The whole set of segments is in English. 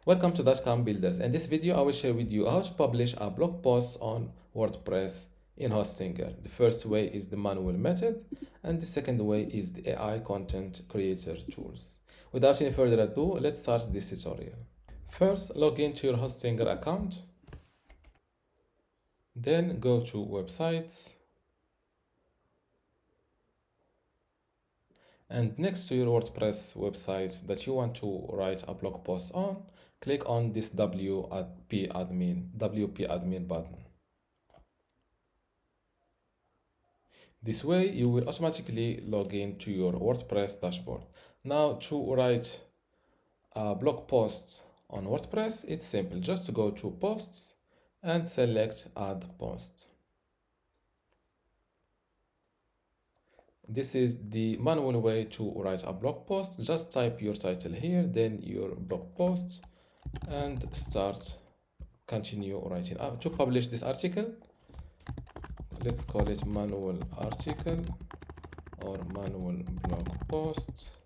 Welcome to dotcom builders. In this video, I will share with you how to publish a blog post on WordPress in Hostinger. The first way is the manual method, and the second way is the AI content creator tools. Without any further ado, let's start this tutorial. First, log into your Hostinger account. Then go to websites. And next to your WordPress website that you want to write a blog post on, click on this WP admin button. This way you will automatically log into your WordPress dashboard. Now to write a blog post on WordPress, it's simple. Just to go to posts and select add post. This is the manual way to write a blog post. Just type your title here, then your blog post, and continue writing. To publish this article, let's call it manual article or manual blog post.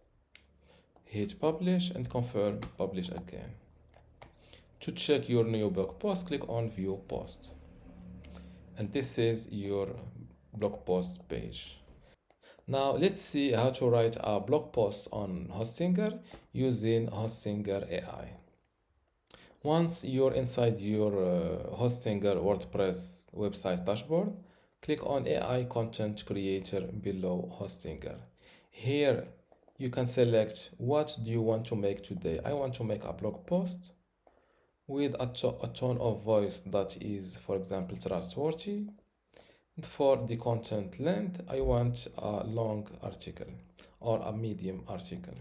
Hit publish and confirm publish again. To check your new blog post, click on view post. And this is your blog post page. Now let's see how to write a blog post on Hostinger using Hostinger AI. Once you're inside your Hostinger WordPress website dashboard, click on AI Content Creator below Hostinger. Here you can select what do you want to make today. I want to make a blog post with a tone of voice that is, for example, trustworthy. And for the content length, I want a long article or a medium article.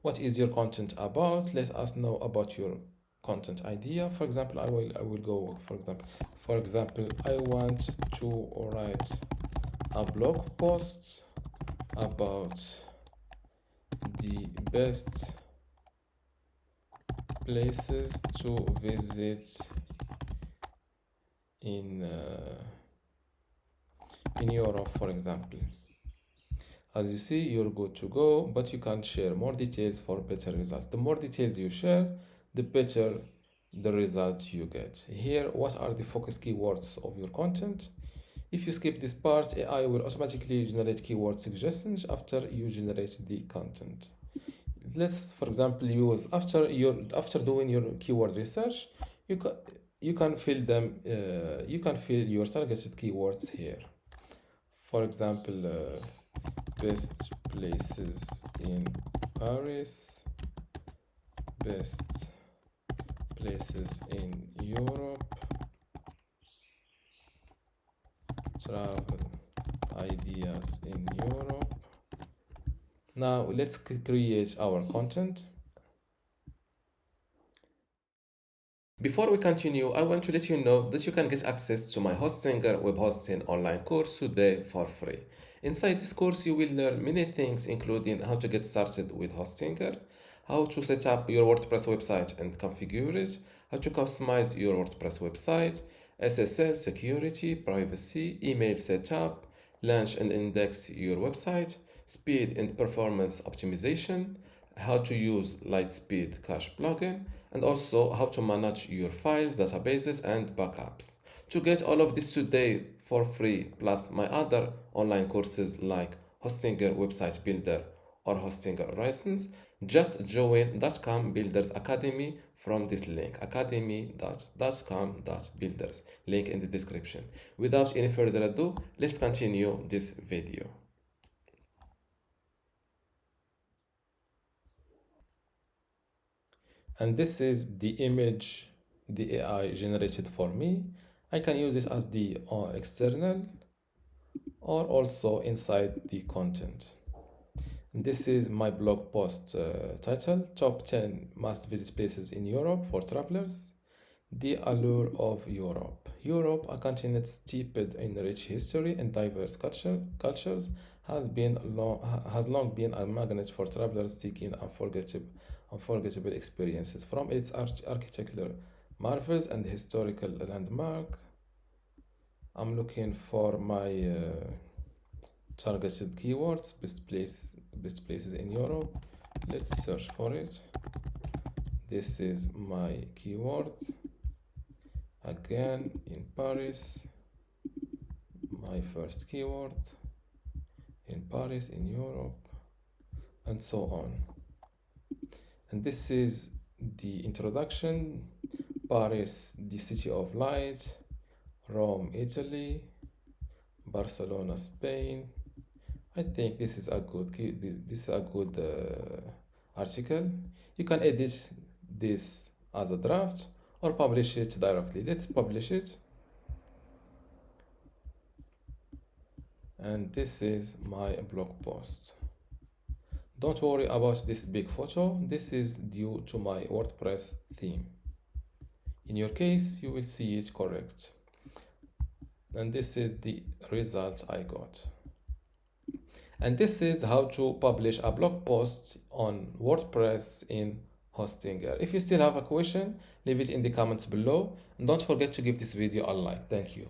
What is your content about? Let us know about your content idea. For example, I will go, for example, I want to write a blog post about the best places to visit in Europe, for example. As you see, you're good to go, but you can share more details for better results. The more details you share, the better the result you get. Here, what are the focus keywords of your content? If you skip this part, AI will automatically generate keyword suggestions after you generate the content. Let's, for example, use after doing your keyword research, you can fill them. You can fill your targeted keywords here. For example, best places in Paris, best places in Europe, travel ideas in Europe. Now let's create our content. Before we continue, I want to let you know that you can get access to my Hostinger web hosting online course today for free. Inside this course, you will learn many things, including how to get started with Hostinger, how to set up your WordPress website and configure it, how to customize your WordPress website, SSL, security, privacy, email setup, launch and index your website, speed and performance optimization, how to use Lightspeed Cache plugin, and also how to manage your files, databases, and backups. To get all of this today for free, plus my other online courses like Hostinger Website Builder or Hostinger License, just join dotcom builders academy from this link, academy.dotcom.builders, link in the description. Without any further ado, let's continue this video. And this is the image the AI generated for me. I can use it as the external or also inside the content. This is my blog post title, Top 10 Must Visit Places in Europe for Travelers. The allure of Europe. Europe, a continent steeped in rich history and diverse cultures, has long been a magnet for travelers seeking unforgettable experiences. From its architectural marvels and historical landmark, I'm looking for my targeted keywords, best places in Europe. Let's search for it. This is my keyword. Again, in Paris, my first keyword, in Paris, in Europe, and so on. And this is the introduction. Paris, the city of light. Rome, Italy. Barcelona, Spain. I think this is a good this is a good article. You can edit this as a draft or publish it directly. Let's publish it. And this is my blog post. Don't worry about this big photo. This is due to my WordPress theme. In your case, you will see it correct. And this is the result I got. And this is how to publish a blog post on WordPress in Hostinger. If you still have a question, leave it in the comments below. And don't forget to give this video a like. Thank you.